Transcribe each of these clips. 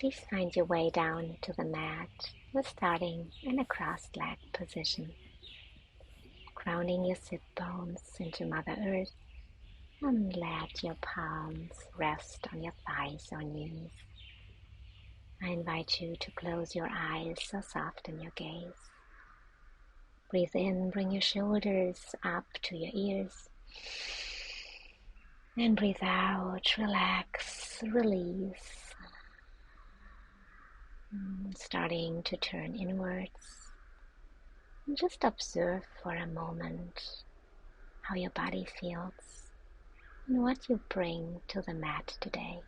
Please find your way down to the mat. We're starting in a crossed leg position, grounding your sit bones into Mother Earth, and let your palms rest on your thighs or knees. I invite you to close your eyes or soften your gaze. Breathe in, bring your shoulders up to your ears. And breathe out, relax, release. Starting to turn inwards. And just observe for a moment how your body feels and what you bring to the mat today.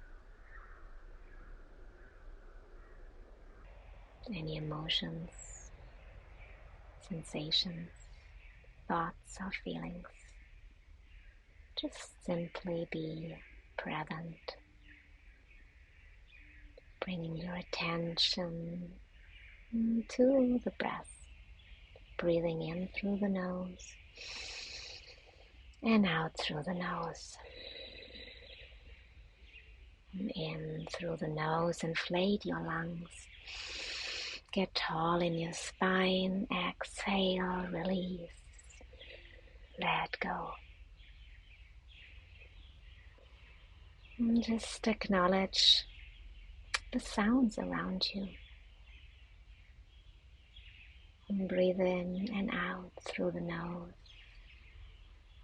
Any emotions, sensations, thoughts or feelings. Just simply be present, bringing your attention to the breath, breathing in through the nose and out through the nose. In through the nose, inflate your lungs. Get tall in your spine. Exhale, release. Let go. And just acknowledge the sounds around you. And breathe in and out through the nose.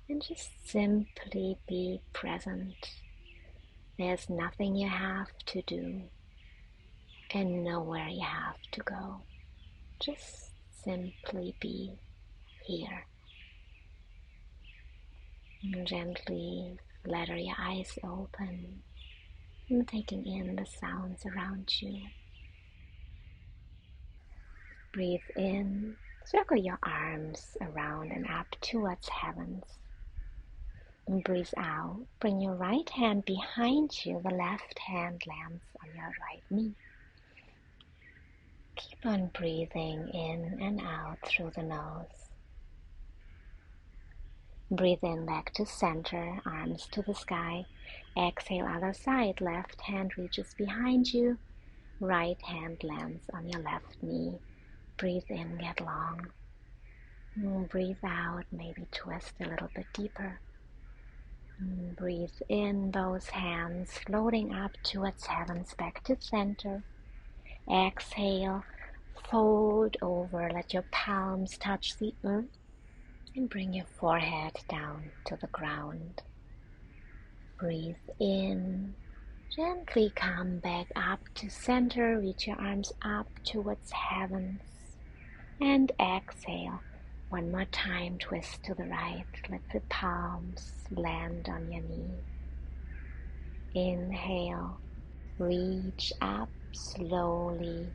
And just simply be present. There's nothing you have to do and nowhere you have to go. Just simply be here. And gently let your eyes open and taking in the sounds around you. Breathe in, circle your arms around and up towards heavens. And breathe out, bring your right hand behind you, the left hand lands on your right knee. Keep on breathing in and out through the nose. Breathe in back to center, arms to the sky. Exhale, other side, left hand reaches behind you, right hand lands on your left knee. Breathe in, get long. Breathe out, maybe twist a little bit deeper. Breathe in, those hands floating up towards heavens, back to center. Exhale, fold over, let your palms touch the earth and bring your forehead down to the ground. Breathe in, gently come back up to center, reach your arms up towards heavens. And exhale, one more time, twist to the right, let the palms land on your knee. Inhale, reach up slowly,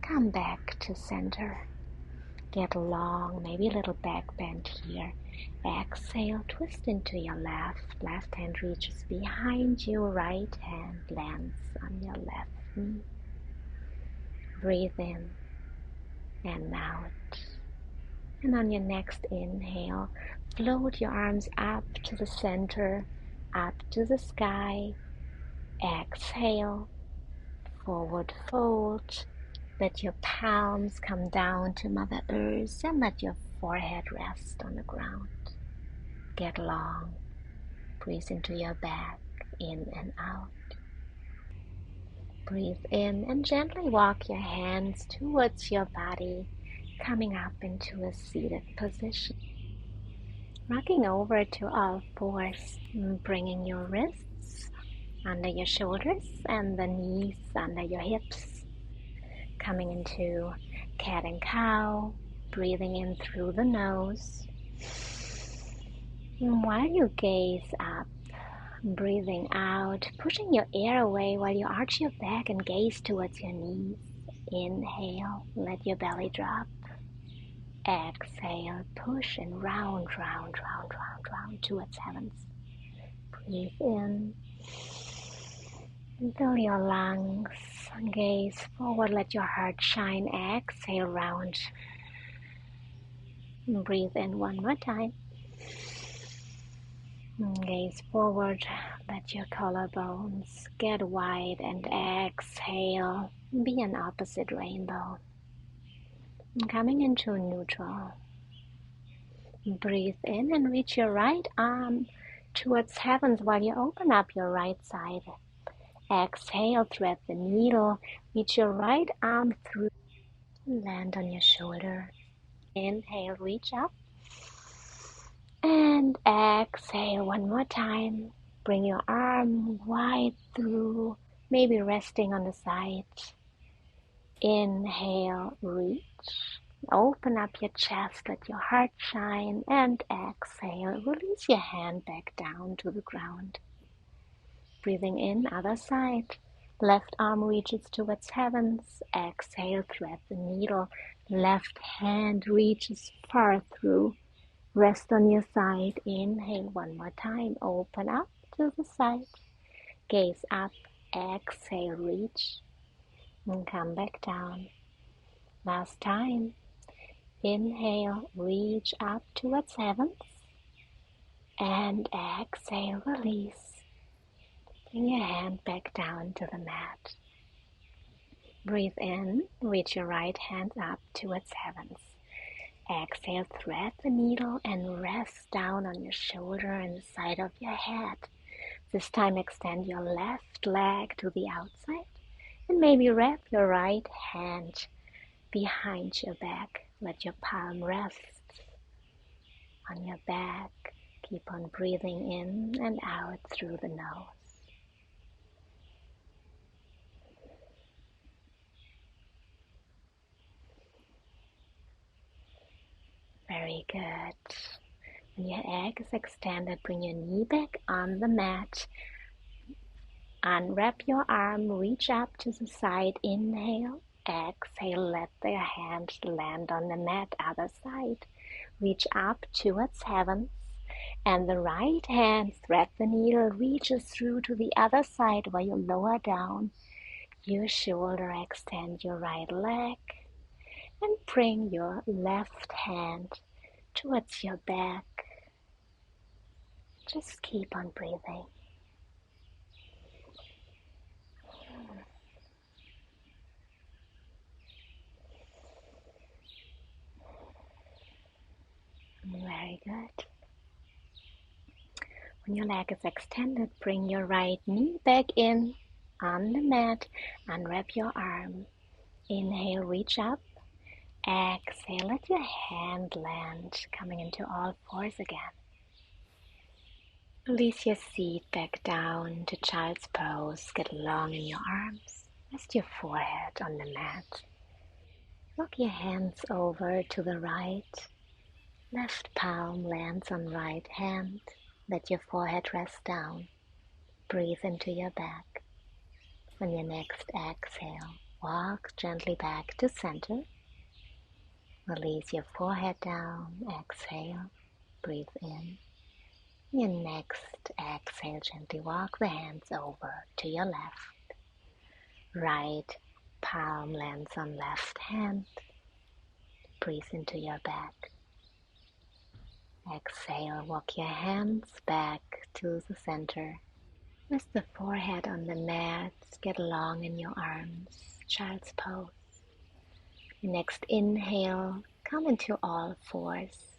come back to center. Get long, maybe a little back bend here. Exhale, twist into your left hand reaches behind you, right hand lands on your left knee. Breathe in and out. And on your next inhale, float your arms up to the center, up to the sky. Exhale, forward fold. Let your palms come down to Mother Earth and let your forehead rest on the ground. Get long. Breathe into your back, in and out. Breathe in and gently walk your hands towards your body, coming up into a seated position. Rocking over to all fours, bringing your wrists under your shoulders and the knees under your hips. Coming into cat and cow, breathing in through the nose. And while you gaze up, breathing out, pushing your air away while you arch your back and gaze towards your knees. Inhale, let your belly drop. Exhale, push and round towards heavens. Breathe in. Fill your lungs. Gaze forward, let your heart shine. Exhale, round. Breathe in one more time. Gaze forward, let your collarbones get wide and exhale. Be an opposite rainbow. Coming into neutral. Breathe in and reach your right arm towards heavens while you open up your right side. Exhale, thread the needle, reach your right arm through, land on your shoulder. Inhale, reach up. And exhale one more time. Bring your arm wide through, maybe resting on the side. Inhale, reach. Open up your chest, let your heart shine, and exhale. Release your hand back down to the ground. Breathing in, other side. Left arm reaches towards heavens. Exhale, thread the needle. Left hand reaches far through. Rest on your side. Inhale one more time. Open up to the side. Gaze up. Exhale, reach. And come back down. Last time. Inhale, reach up towards heavens. And exhale, release. Bring your hand back down to the mat. Breathe in, reach your right hand up towards heavens. Exhale, thread the needle and rest down on your shoulder and the side of your head. This time extend your left leg to the outside and maybe wrap your right hand behind your back. Let your palm rest on your back. Keep on breathing in and out through the nose. Very good. When your egg is extended, bring your knee back on the mat. Unwrap your arm, reach up to the side. Inhale, exhale, let the hand land on the mat, other side. Reach up towards heavens, and the right hand, thread the needle, reaches through to the other side while you lower down your shoulder. Extend your right leg and bring your left hand towards your back. Just keep on breathing. Very good. When your leg is extended, bring your right knee back in on the mat. Unwrap your arm. Inhale, reach up. Exhale, let your hand land, coming into all fours again. Release your seat back down to child's pose. Get long in your arms. Rest your forehead on the mat. Walk your hands over to the right. Left palm lands on right hand. Let your forehead rest down. Breathe into your back. On your next exhale, walk gently back to center. Release your forehead down. Exhale. Breathe in. Your next exhale, gently walk the hands over to your left. Right palm lands on left hand. Breathe into your back. Exhale, walk your hands back to the center. Rest the forehead on the mat. Get long in your arms. Child's pose. Next inhale, come into all fours.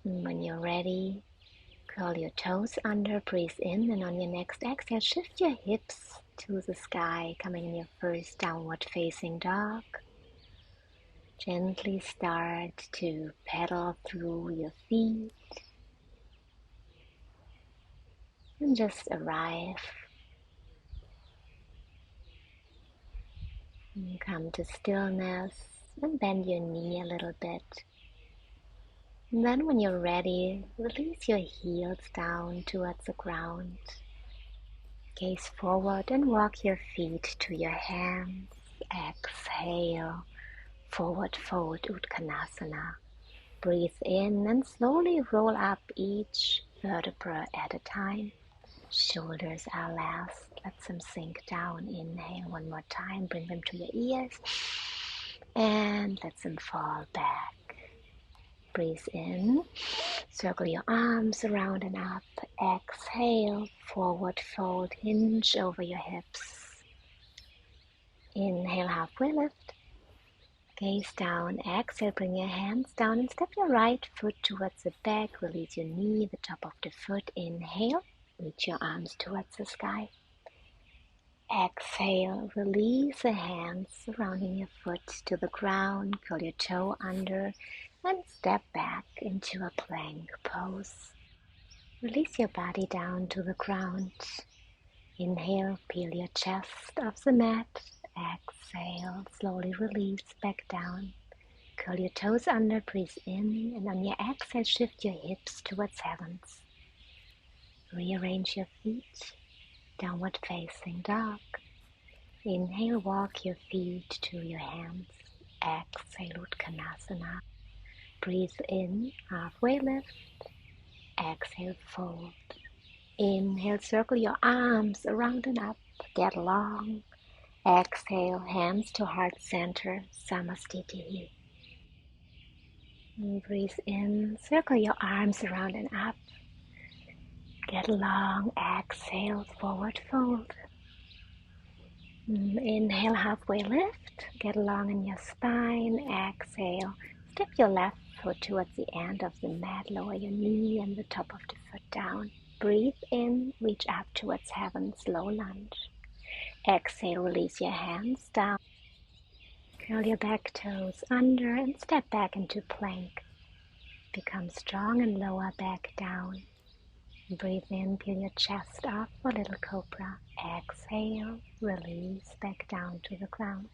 And when you're ready, curl your toes under, breathe in, and on your next exhale, shift your hips to the sky, coming in your first downward facing dog. Gently start to pedal through your feet and just arrive. And come to stillness and bend your knee a little bit. And then when you're ready, release your heels down towards the ground. Gaze forward and walk your feet to your hands. Exhale. Forward fold, Uttanasana. Breathe in and slowly roll up each vertebra at a time. Shoulders are last. Let them sink down. Inhale one more time. Bring them to your ears. And let them fall back. Breathe in, circle your arms around and up. Exhale, forward fold, hinge over your hips. Inhale, halfway lift. Gaze down. Exhale, bring your hands down and step your right foot towards the back. Release your knee, the top of the foot. Inhale, reach your arms towards the sky. Exhale, release the hands surrounding your foot to the ground. Curl your toe under and step back into a plank pose. Release your body down to the ground. Inhale, peel your chest off the mat. Exhale, slowly release back down. Curl your toes under, breathe in, and on your exhale, shift your hips towards heavens. Rearrange your feet, downward facing dog. Inhale, walk your feet to your hands. Exhale, Uttanasana. Breathe in, halfway lift. Exhale, fold. Inhale, circle your arms around and up. Get long. Exhale, hands to heart center, Samastitihi. Breathe in, circle your arms around and up. Get long. Exhale, forward fold. Inhale, halfway lift. Get long in your spine. Exhale, step your left foot towards the end of the mat. Lower your knee and the top of the foot down. Breathe in, reach up towards heaven, slow lunge. Exhale, release your hands down. Curl your back toes under and step back into plank. Become strong and lower back down. Breathe in, peel your chest up for little cobra. Exhale, release back down to the ground.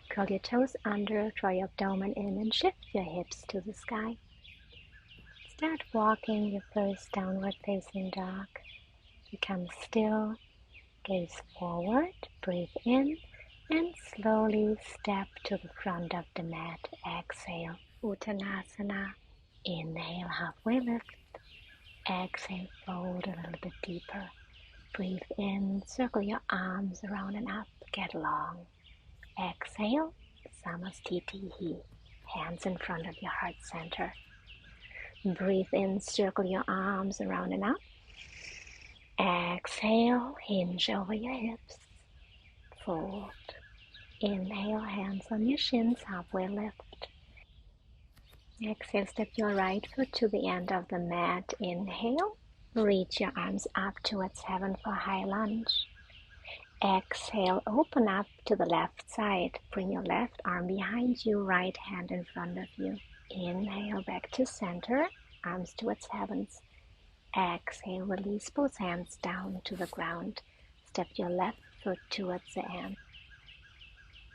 Curl your toes under, draw your abdomen in and shift your hips to the sky. Start walking your first downward facing dog. Become still, gaze forward, breathe in, and slowly step to the front of the mat. Exhale, Uttanasana. Inhale, halfway lift. Exhale, fold a little bit deeper. Breathe in, circle your arms around and up. Get long. Exhale, Samastitihi. Hands in front of your heart center. Breathe in, circle your arms around and up. Exhale, hinge over your hips. Fold. Inhale, hands on your shins, halfway lift. Exhale, step your right foot to the end of the mat. Inhale, reach your arms up towards heaven for high lunge. Exhale, open up to the left side. Bring your left arm behind you, right hand in front of you. Inhale, back to center, arms towards heavens. Exhale, release both hands down to the ground. Step your left foot towards the end.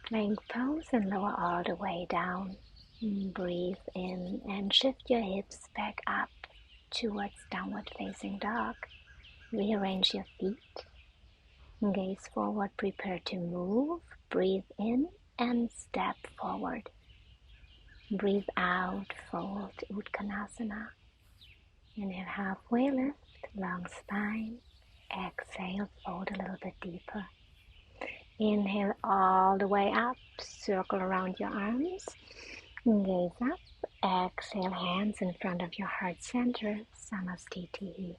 Plank pose and lower all the way down. Breathe in and shift your hips back up towards downward facing dog. Rearrange your feet. Gaze forward, prepare to move. Breathe in and step forward. Breathe out, fold, Uttanasana. Inhale, halfway lift, long spine. Exhale, fold a little bit deeper. Inhale all the way up, circle around your arms. Gaze up. Exhale, hands in front of your heart center, Samastitihi.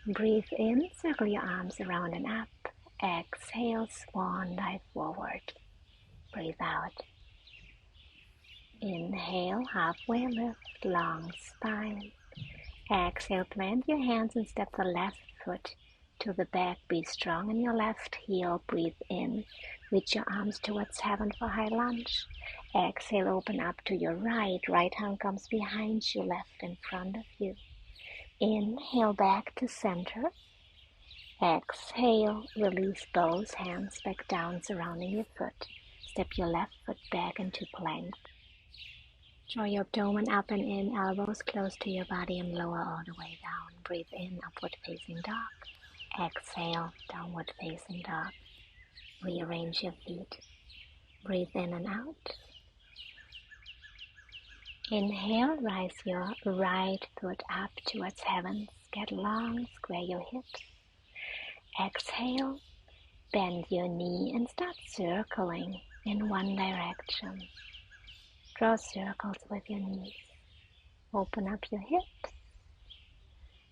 Breathe in, circle your arms around and up. Exhale, swan dive forward. Breathe out. Inhale, halfway lift, long spine. Exhale, plant your hands and step the left foot to the back. Be strong in your left heel. Breathe in. Reach your arms towards heaven for high lunge. Exhale, open up to your right. Right hand comes behind you, left in front of you. Inhale, back to center. Exhale, release both hands back down, surrounding your foot. Step your left foot back into plank. Draw your abdomen up and in, elbows close to your body and lower all the way down. Breathe in, upward facing dog. Exhale, downward facing dog. Rearrange your feet. Breathe in and out. Inhale, rise your right foot up towards heavens. Get long, square your hips. Exhale, bend your knee and start circling in one direction. Draw circles with your knees. Open up your hips.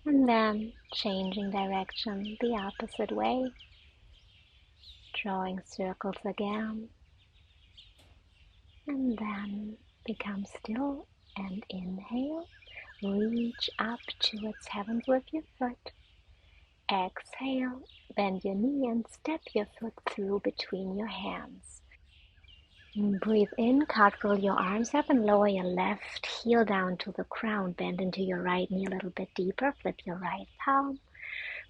And then changing direction the opposite way. Drawing circles again. And then become still and inhale. Reach up towards heaven with your foot. Exhale, bend your knee and step your foot through between your hands. Breathe in, cartwheel your arms up and lower your left heel down to the ground. Bend into your right knee a little bit deeper. Flip your right palm.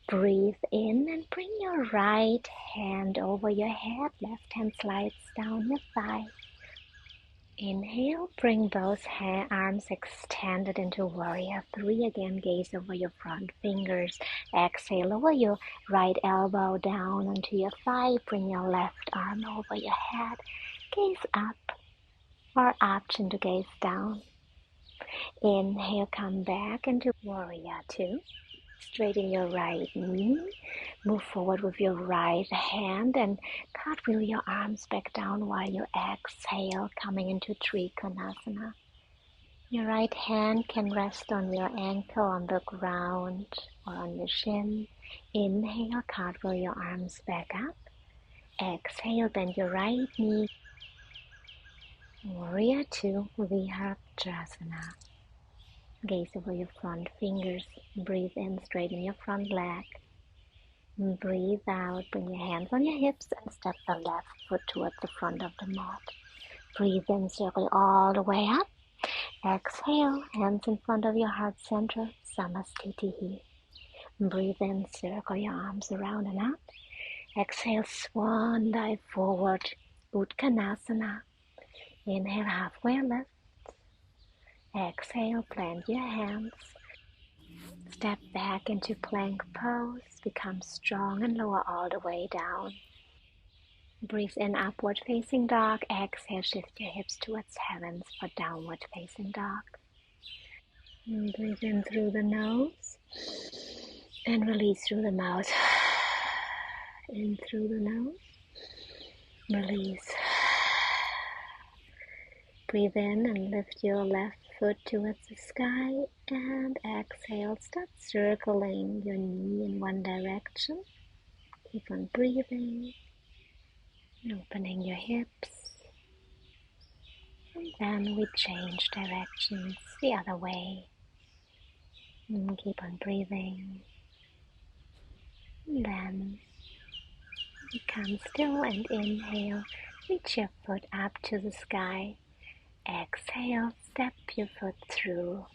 Breathe in and bring your right hand over your head. Left hand slides down your thigh. Inhale, bring both arms extended into warrior three. Again, gaze over your front fingers. Exhale, lower your right elbow down onto your thigh. Bring your left arm over your head. Gaze up or option to gaze down. Inhale, come back into warrior two. Straighten your right knee. Move forward with your right hand and cartwheel your arms back down while you exhale, coming into Trikonasana. Your right hand can rest on your ankle, on the ground, or on your shin. Inhale, cartwheel your arms back up. Exhale, bend your right knee. Warrior two, Vinyasa. Gaze over your front fingers. Breathe in, straighten your front leg. Breathe out, bring your hands on your hips and step the left foot towards the front of the mat. Breathe in, circle all the way up. Exhale, hands in front of your heart center, Samastitihi. Breathe in, circle your arms around and up. Exhale, swan dive forward, Uttanasana. Inhale, halfway lift. Exhale, plant your hands. Step back into plank pose. Become strong and lower all the way down. Breathe in, upward facing dog. Exhale, shift your hips towards heavens for downward facing dog. And breathe in through the nose and release through the mouth. In through the nose, release. Breathe in and lift your left foot towards the sky and exhale. Start circling your knee in one direction. Keep on breathing, opening your hips. And then we change directions the other way. And keep on breathing. And then become still and inhale. Reach your foot up to the sky. Exhale, step your foot through.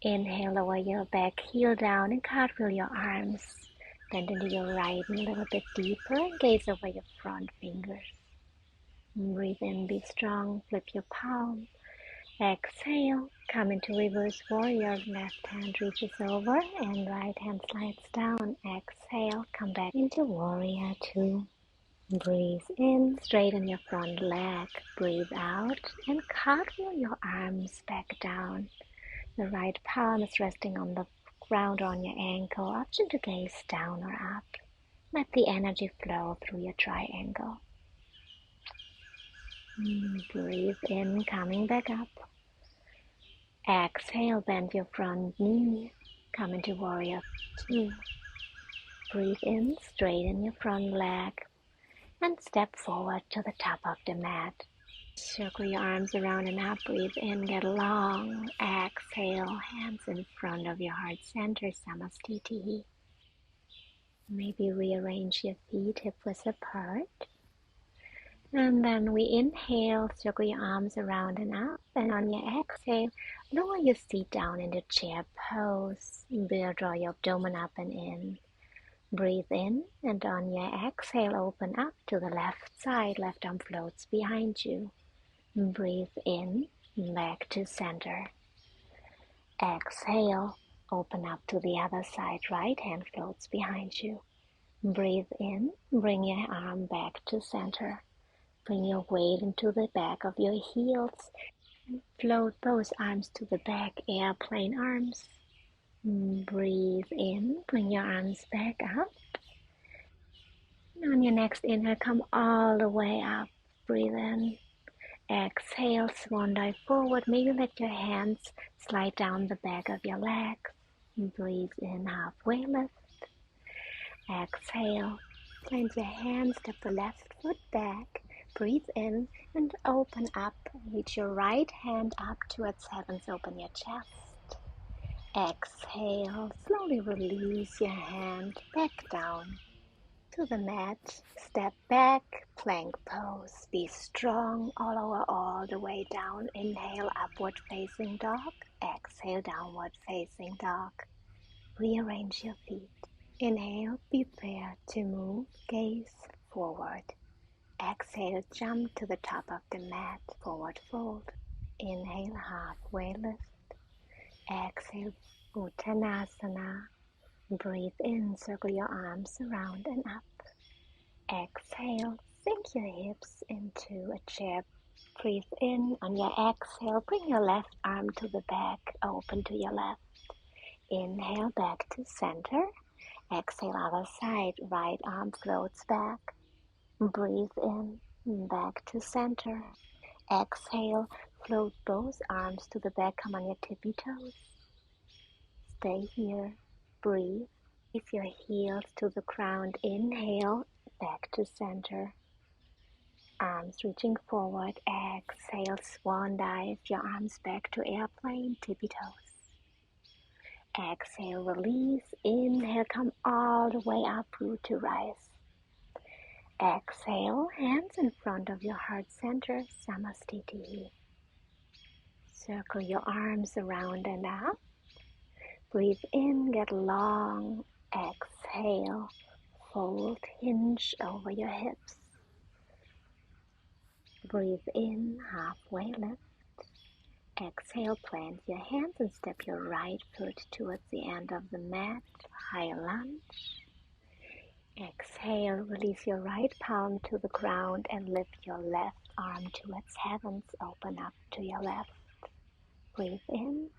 Inhale, lower your back heel down and cartwheel your arms. Bend into your right knee a little bit deeper and gaze over your front fingers. Breathe in, be strong, flip your palm. Exhale, come into reverse warrior. Left hand reaches over and right hand slides down. Exhale, come back into warrior two. Breathe in, straighten your front leg. Breathe out and cartwheel your arms back down. The right palm is resting on the ground or on your ankle. Option to gaze down or up. Let the energy flow through your triangle. Breathe in, coming back up. Exhale, bend your front knee. Come into warrior two. Breathe in, straighten your front leg. And step forward to the top of the mat. Circle your arms around and up. Breathe in, get long. Exhale, hands in front of your heart center, Samastitihi. Maybe rearrange your feet hip width apart. And then we inhale, circle your arms around and up. And on your exhale, lower your seat down into chair pose. Draw your abdomen up and in. Breathe in, and on your exhale, open up to the left side. Left arm floats behind you. Breathe in, back to center. Exhale, open up to the other side. Right hand floats behind you. Breathe in, bring your arm back to center. Bring your weight into the back of your heels. Float both arms to the back, airplane arms. Breathe in, bring your arms back up. And on your next inhale, come all the way up. Breathe in. Exhale, swan dive forward. Maybe let your hands slide down the back of your legs. Breathe in, halfway lift. Exhale, plant your hands, step the left foot back. Breathe in and open up. Reach your right hand up towards heavens. Open your chest. Exhale, slowly release your hand back down to the mat. Step back, plank pose. Be strong all over, all the way down. Inhale, upward facing dog. Exhale, downward facing dog. Rearrange your feet. Inhale, prepare to move, gaze forward. Exhale, jump to the top of the mat, forward fold. Inhale, halfway lift. Exhale, Uttanasana. Breathe in, circle your arms around and up. Exhale, sink your hips into a chair. Breathe in. On your exhale, bring your left arm to the back, open to your left. Inhale, back to center. Exhale, other side, right arm floats back. Breathe in, back to center. Exhale, float both arms to the back, come on your tippy toes. Stay here, breathe. Place your heels to the ground. Inhale, back to center. Arms reaching forward. Exhale, swan dive. Your arms back to airplane, tippy toes. Exhale, release. Inhale, come all the way up, root to rise. Exhale, hands in front of your heart center, Samastiti. Circle your arms around and up. Breathe in, get long. Exhale, fold, hinge over your hips. Breathe in, halfway lift. Exhale, plant your hands and step your right foot towards the end of the mat, high lunge. Exhale, release your right palm to the ground and lift your left arm towards heavens. Open up to your left. Breathe in,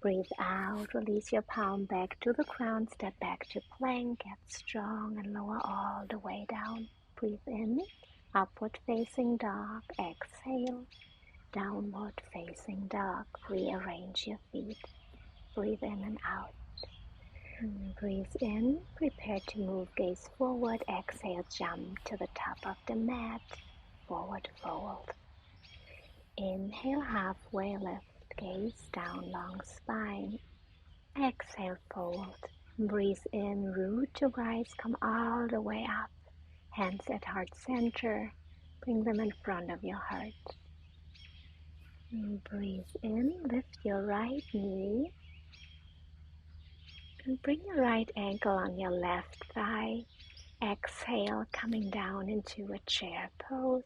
breathe out, release your palm back to the ground, step back to plank, get strong and lower all the way down. Breathe in, upward facing dog. Exhale, downward facing dog. Rearrange your feet. Breathe in and out. Breathe in, prepare to move, gaze forward. Exhale, jump to the top of the mat, forward fold. Inhale, halfway lift, gaze down, long spine. Exhale, fold. Breathe in, root to rise, come all the way up. Hands at heart center, bring them in front of your heart. Breathe in, lift your right knee. And bring your right ankle on your left thigh. Exhale, coming down into a chair pose.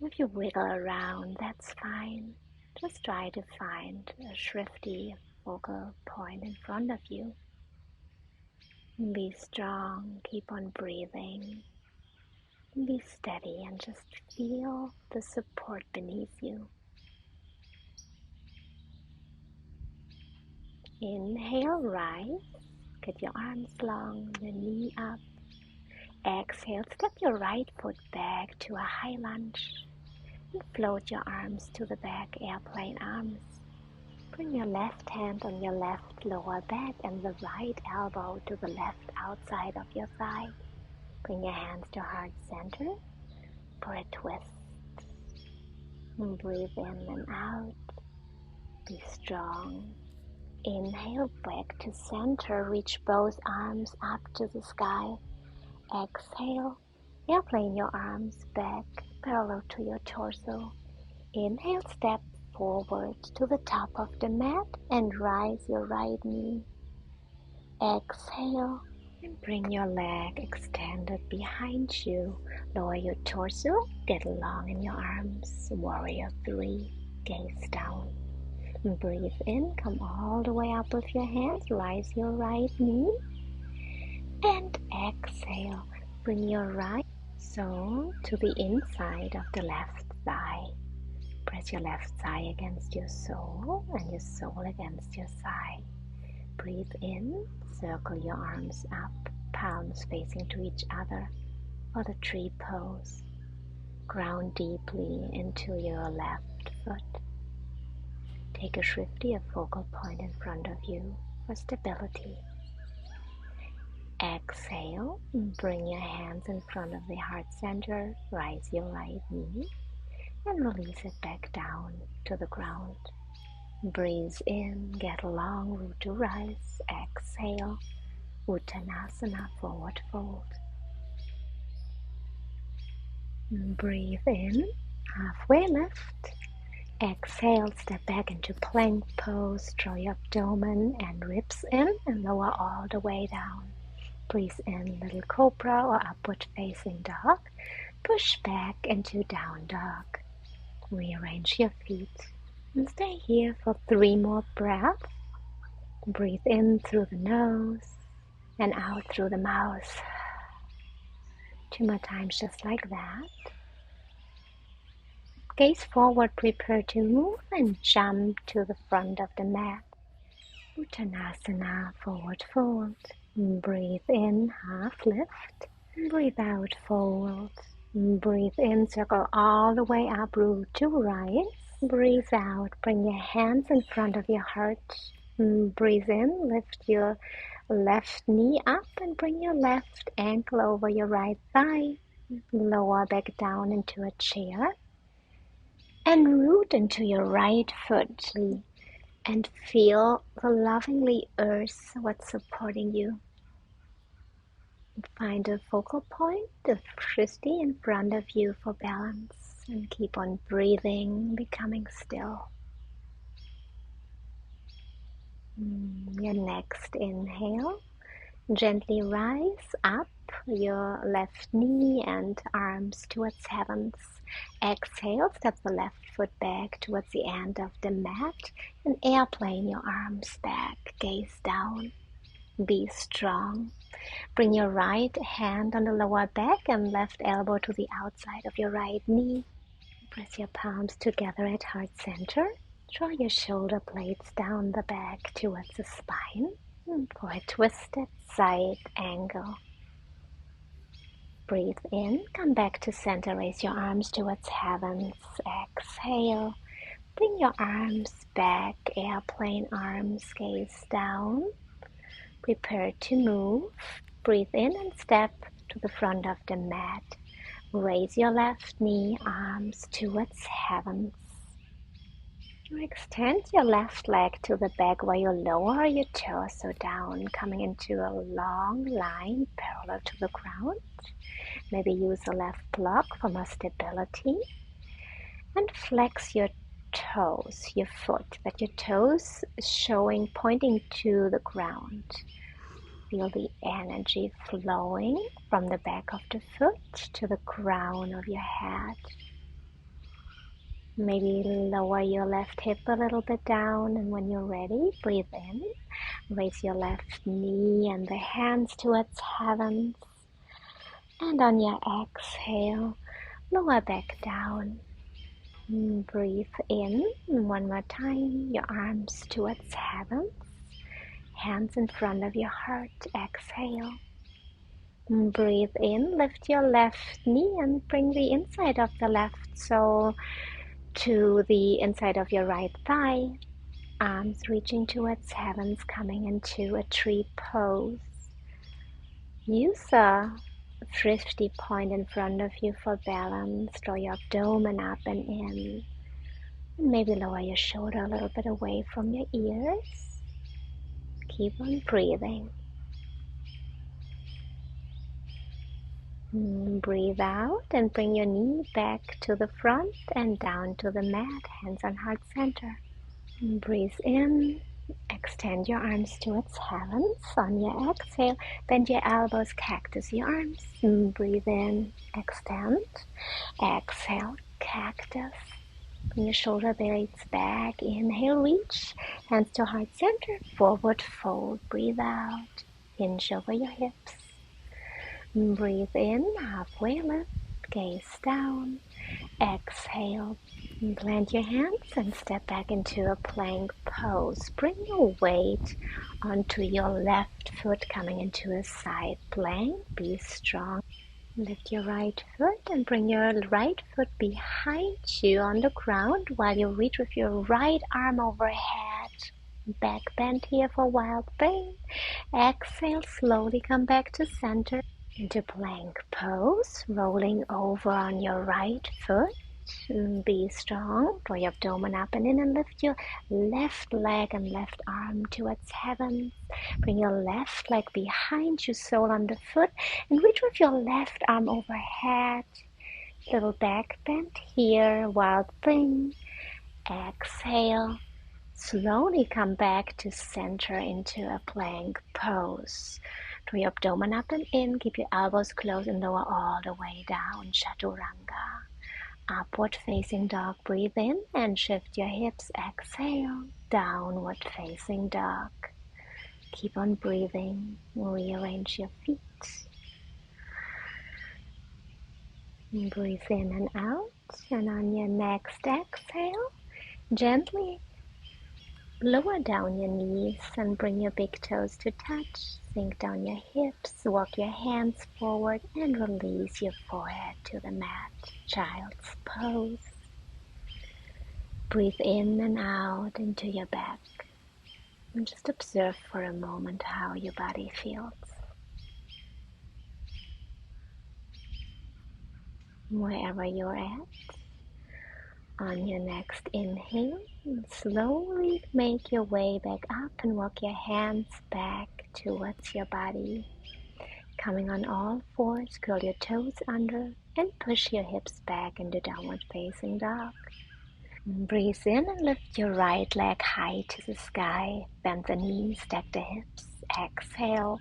If you wiggle around, that's fine. Just try to find a shifty focal point in front of you. Be strong, keep on breathing. Be steady and just feel the support beneath you. Inhale, rise. Get your arms long, your knee up. Exhale, step your right foot back to a high lunge. And float your arms to the back, airplane arms. Bring your left hand on your left lower back and the right elbow to the left outside of your thigh. Bring your hands to heart center for a twist. And breathe in and out. Be strong. Inhale, back to center. Reach both arms up to the sky. Exhale, airplane your arms back parallel to your torso. Inhale, step forward to the top of the mat and rise your right knee. Exhale and bring your leg extended behind you. Lower your torso, get long in your arms. Warrior 3, gaze down. Breathe in, come all the way up with your hands, rise your right knee. And exhale, bring your right sole to the inside of the left thigh. Press your left thigh against your sole and your sole against your thigh. Breathe in, circle your arms up, palms facing to each other for the tree pose. Ground deeply into your left foot. Take a shifty focal point in front of you for stability. Exhale, bring your hands in front of the heart center, rise your right knee, and release it back down to the ground. Breathe in, get a long root to rise. Exhale, Uttanasana, forward fold. Breathe in, halfway lift. Exhale, step back into plank pose. Draw your abdomen and ribs in and lower all the way down. Breathe in, little cobra or upward facing dog. Push back into down dog. Rearrange your feet and stay here for 3 more breaths. Breathe in through the nose and out through the mouth. 2 more times just like that. Gaze forward, prepare to move and jump to the front of the mat. Uttanasana, forward fold. Breathe in, half lift. Breathe out, fold. Breathe in, circle all the way up, root to rise. Breathe out, bring your hands in front of your heart. Breathe in, lift your left knee up and bring your left ankle over your right thigh. Lower back down into a chair. And root into your right foot and feel the lovingly earth what's supporting you. Find a focal point of Shristi in front of you for balance and keep on breathing, becoming still. Your next inhale, gently rise up your left knee and arms towards heavens. Exhale, step the left foot back towards the end of the mat and airplane your arms back, gaze down. Be strong. Bring your right hand on the lower back and left elbow to the outside of your right knee. Press your palms together at heart center. Draw your shoulder blades down the back towards the spine for a twisted side angle. Breathe in, come back to center, raise your arms towards heavens. Exhale, bring your arms back, airplane arms, gaze down. Prepare to move. Breathe in and step to the front of the mat. Raise your left knee, arms towards heavens. Extend your left leg to the back while you lower your torso down, coming into a long line parallel to the ground. Maybe use a left block for more stability. And flex your toes, your foot, that your toes showing, pointing to the ground. Feel the energy flowing from the back of the foot to the crown of your head. Maybe lower your left hip a little bit down, and when you're ready, breathe in. Raise your left knee and the hands towards heavens. And on your exhale, lower back down. Breathe in. One more time, your arms towards heavens. Hands in front of your heart. Exhale. Breathe in, lift your left knee and bring the inside of the left sole to the inside of your right thigh. Arms reaching towards heavens, coming into a tree pose. Use a Drishti point in front of you for balance. Draw your abdomen up and in. And maybe lower your shoulder a little bit away from your ears. Keep on breathing. Breathe out and bring your knee back to the front and down to the mat, hands on heart center. Breathe in, extend your arms towards heavens. On your exhale, bend your elbows, cactus your arms. Breathe in, extend. Exhale, cactus. Bring your shoulder blades back. Inhale, reach. Hands to heart center. Forward fold. Breathe out. Hinge over your hips. Breathe in, halfway lift, gaze down. Exhale, plant your hands and step back into a plank pose. Bring your weight onto your left foot, coming into a side plank. Be strong. Lift your right foot and bring your right foot behind you on the ground while you reach with your right arm overhead. Back bend here for wild thing. Exhale, slowly come back to center into plank pose, rolling over on your right foot. Be strong. Draw your abdomen up and in and lift your left leg and left arm towards heaven. Bring your left leg behind you, sole on the foot, and reach with your left arm overhead. Little back bend here, wild thing. Exhale. Slowly come back to center into a plank pose. Draw your abdomen up and in. Keep your elbows closed and lower all the way down. Chaturanga. Upward facing dog, breathe in and shift your hips, exhale, downward facing dog. Keep on breathing, rearrange your feet. Breathe in and out, and on your next exhale, gently lower down your knees and bring your big toes to touch. Sink down your hips, walk your hands forward and release your forehead to the mat. Child's pose. Breathe in and out into your back and just observe for a moment how your body feels. Wherever you're at, on your next inhale, slowly make your way back up and walk your hands back towards your body. Coming on all fours, curl your toes under and push your hips back into downward facing dog. Breathe in and lift your right leg high to the sky. Bend the knees, stack the hips. Exhale,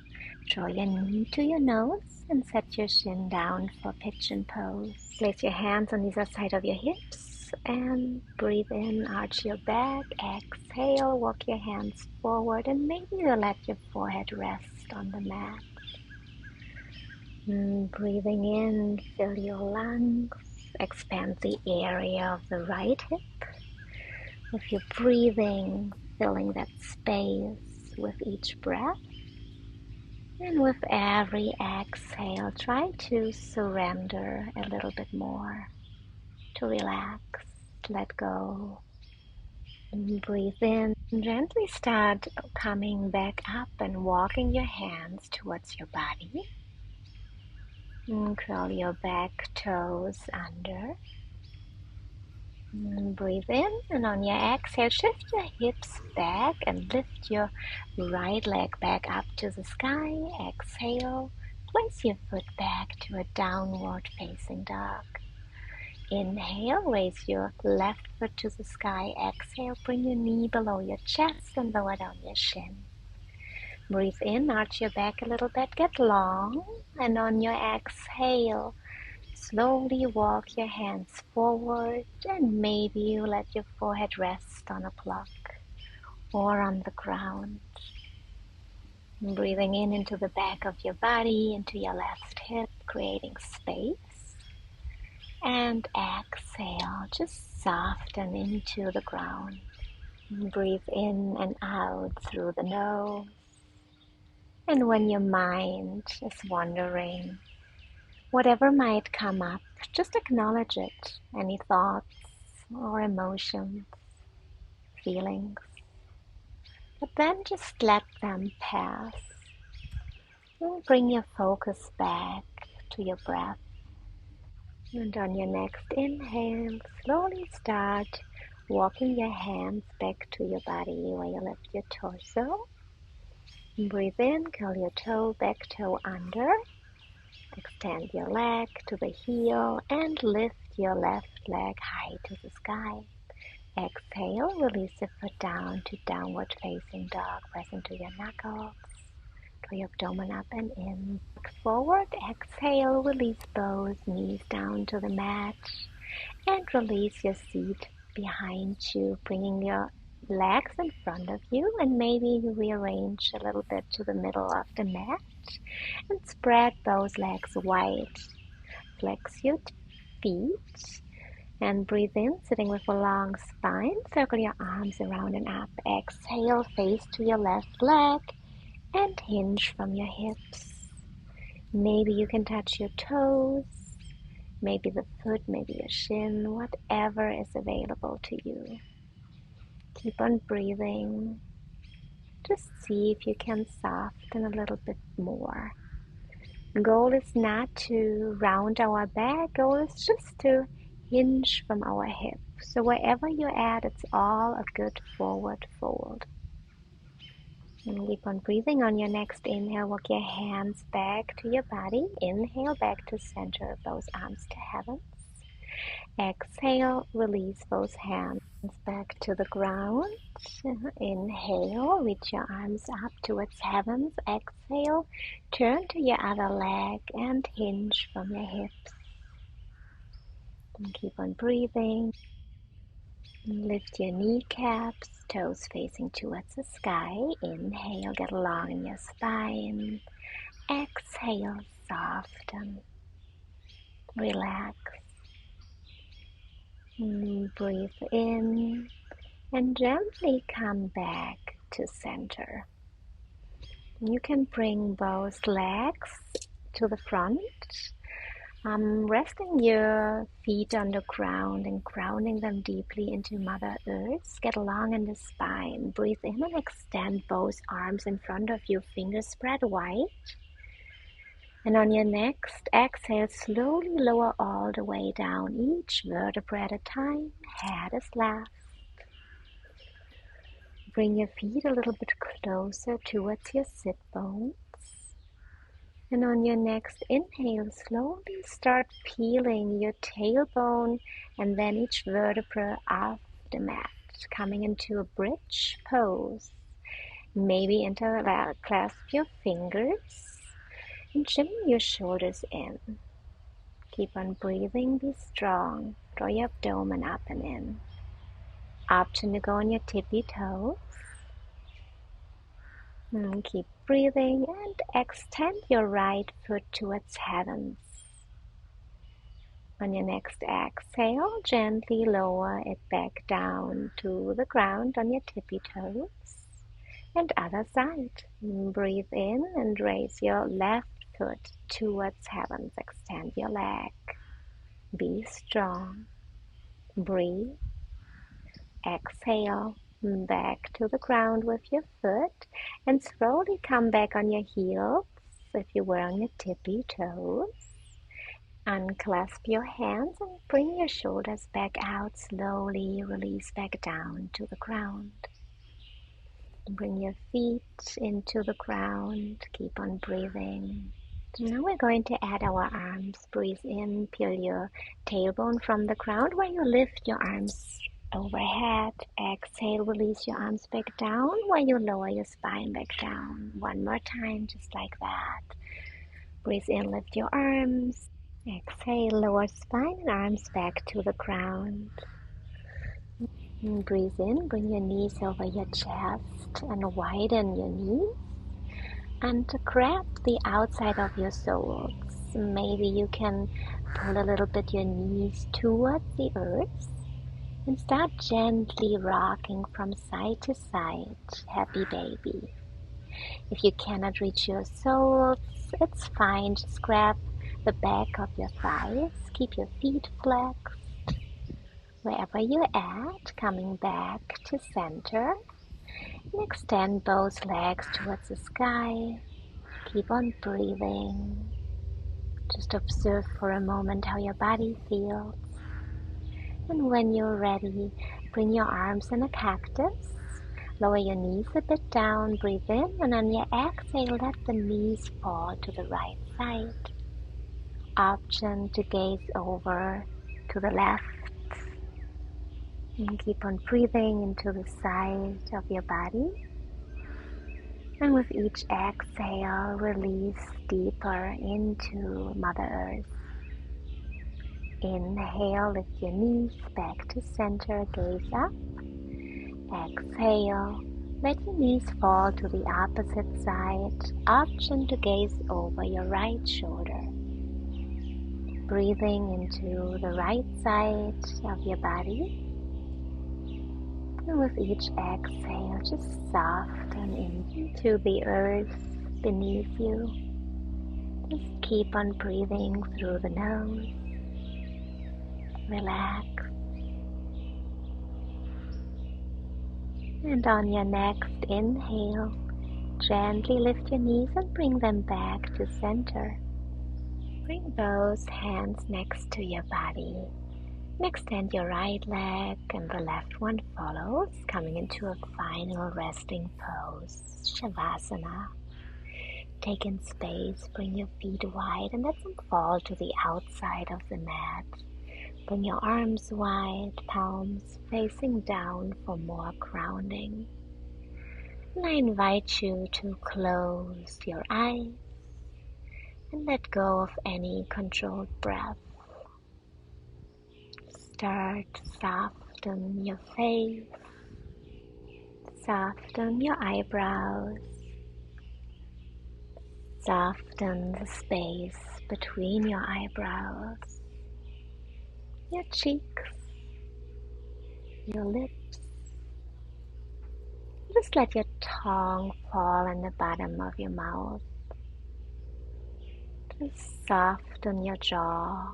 draw your knee to your nose and set your chin down for pigeon pose. Place your hands on either side of your hips and breathe in, arch your back. Exhale, walk your hands forward and maybe you'll let your forehead rest on the mat. Breathing in, fill your lungs. Expand the area of the right hip. With your breathing, filling that space with each breath. And with every exhale, try to surrender a little bit more, to relax, let go. And breathe in, gently start coming back up and walking your hands towards your body. And curl your back toes under. Breathe in and on your exhale, shift your hips back and lift your right leg back up to the sky. Exhale, place your foot back to a downward facing dog. Inhale, raise your left foot to the sky. Exhale, bring your knee below your chest and lower down your shin. Breathe in, arch your back a little bit, get long, and on your exhale, slowly walk your hands forward and maybe you let your forehead rest on a block or on the ground. And breathing in into the back of your body, into your left hip, creating space. And exhale, just soften into the ground. And breathe in and out through the nose. And when your mind is wandering, whatever might come up, just acknowledge it. Any thoughts or emotions, feelings. But then just let them pass. And bring your focus back to your breath. And on your next inhale, slowly start walking your hands back to your body where you lift your torso. Breathe in, curl your toe, back toe under. Extend your leg to the heel and lift your left leg high to the sky. Exhale, release the foot down to downward facing dog. Press into your knuckles. Draw your abdomen up and in. Forward, exhale, release both knees down to the mat. And release your seat behind you, bringing your legs in front of you. And maybe you rearrange a little bit to the middle of the mat. And spread those legs wide. Flex your feet and breathe in, sitting with a long spine. Circle your arms around and up. Exhale, face to your left leg and hinge from your hips. Maybe you can touch your toes, maybe the foot, maybe your shin, whatever is available to you. Keep on breathing. Just see if you can soften a little bit more. Goal is not to round our back, goal is just to hinge from our hip. So wherever you're at, it's all a good forward fold. And keep on breathing. On your next inhale, walk your hands back to your body. Inhale back to center, both arms to heaven. Exhale, release both hands back to the ground. Inhale, reach your arms up towards heavens. Exhale, turn to your other leg and hinge from your hips. And keep on breathing. Lift your kneecaps, toes facing towards the sky. Inhale, get long in your spine. Exhale, soften, relax. Breathe in and gently come back to center. You can bring both legs to the front, resting your feet on the ground and grounding them deeply into Mother Earth. Get long in the spine. Breathe in and extend both arms in front of you, fingers spread wide. And on your next exhale, slowly lower all the way down, each vertebra at a time. Head is left. Bring your feet a little bit closer towards your sit bones. And on your next inhale, slowly start peeling your tailbone and then each vertebra off the mat, coming into a bridge pose. Maybe clasp your fingers and chimney your shoulders in. Keep on breathing, be strong. Draw your abdomen up and in. Option to go on your tippy toes. And keep breathing and extend your right foot towards heavens. On your next exhale, gently lower it back down to the ground on your tippy toes. And other side. Breathe in and raise your left foot towards heavens. Extend your leg. Be strong. Breathe. Exhale. Back to the ground with your foot and slowly come back on your heels if you were on your tippy toes. Unclasp your hands and bring your shoulders back out slowly. Release back down to the ground. Bring your feet into the ground. Keep on breathing. Now we're going to add our arms. Breathe in, peel your tailbone from the ground where you lift your arms overhead. Exhale, release your arms back down while you lower your spine back down. One more time, just like that. Breathe in, lift your arms. Exhale, lower spine and arms back to the ground. And breathe in, bring your knees over your chest and widen your knees. And grab the outside of your soles. Maybe you can pull a little bit your knees towards the earth and start gently rocking from side to side. Happy baby. If you cannot reach your soles, it's fine. Just grab the back of your thighs. Keep your feet flexed. Wherever you're at, coming back to center. And extend both legs towards the sky. Keep on breathing. Just observe for a moment how your body feels. And when you're ready, bring your arms in a cactus. Lower your knees a bit down, breathe in, and on your exhale, let the knees fall to the right side. Option to gaze over to the left. And keep on breathing into the side of your body. And with each exhale, release deeper into Mother Earth. Inhale, lift your knees back to center, gaze up. Exhale, let your knees fall to the opposite side. Option to gaze over your right shoulder. Breathing into the right side of your body. And with each exhale, just soften into the earth beneath you. Just keep on breathing through the nose. Relax. And on your next inhale, gently lift your knees and bring them back to center. Bring those hands next to your body. And extend your right leg and the left one follows, coming into a final resting pose, Shavasana. Take in space, bring your feet wide and let them fall to the outside of the mat. Bring your arms wide, palms facing down for more grounding. And I invite you to close your eyes and let go of any controlled breath. Start to soften your face, soften your eyebrows, soften the space between your eyebrows, your cheeks, your lips. Just let your tongue fall in the bottom of your mouth. Just soften your jaw.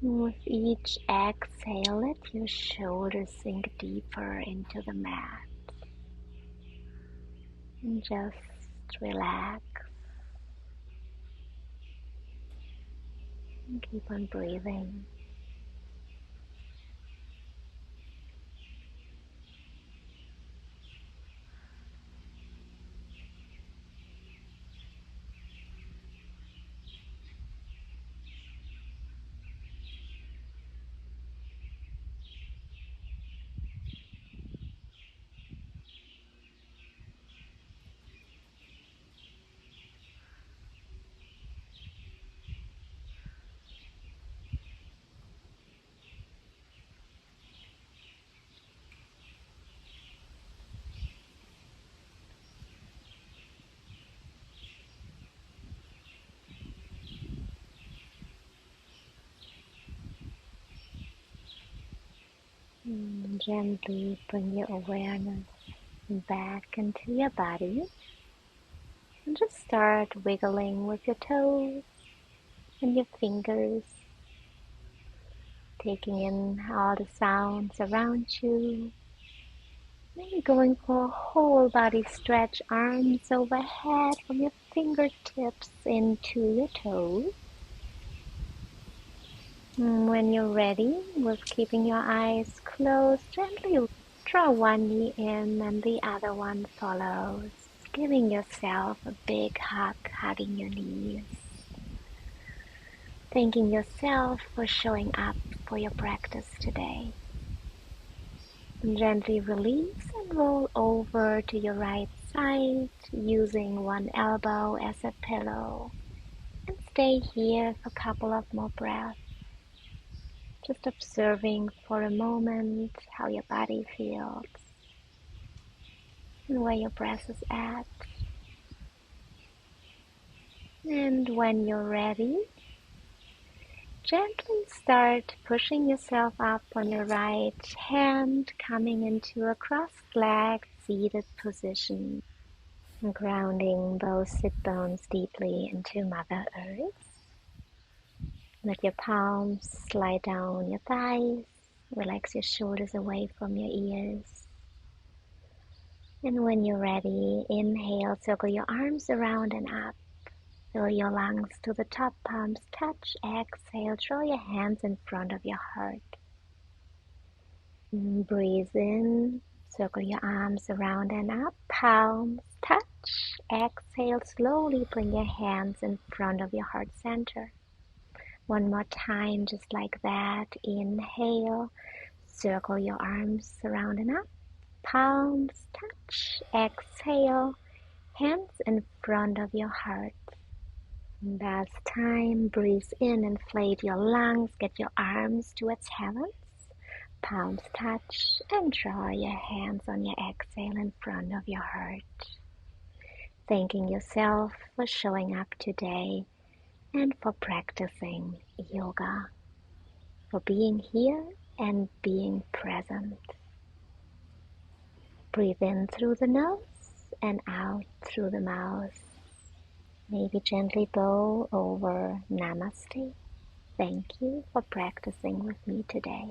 With each exhale, let your shoulders sink deeper into the mat. And just relax. And keep on breathing. And gently bring your awareness back into your body. And just start wiggling with your toes and your fingers, taking in all the sounds around you. Maybe going for a whole body stretch, arms overhead from your fingertips into your toes. And when you're ready, with keeping your eyes closed, gently draw one knee in and the other one follows, giving yourself a big hug, hugging your knees. Thanking yourself for showing up for your practice today. And gently release and roll over to your right side, using one elbow as a pillow. And stay here for a couple of more breaths. Just observing for a moment how your body feels and where your breath is at. And when you're ready, gently start pushing yourself up on your right hand, coming into a crossed-legged seated position, grounding both sit bones deeply into Mother Earth. Let your palms slide down your thighs, relax your shoulders away from your ears. And when you're ready, inhale, circle your arms around and up. Fill your lungs to the top, palms touch. Exhale, draw your hands in front of your heart. Breathe in, circle your arms around and up, palms touch. Exhale, slowly bring your hands in front of your heart center. One more time, just like that. Inhale, circle your arms around and up, palms touch. Exhale, hands in front of your heart. Last time, breathe in, inflate your lungs, get your arms towards heavens, palms touch, and draw your hands on your exhale in front of your heart. Thanking yourself for showing up today and for practicing yoga, for being here and being present. Breathe in through the nose and out through the mouth. Maybe gently bow over Namaste. Thank you for practicing with me today.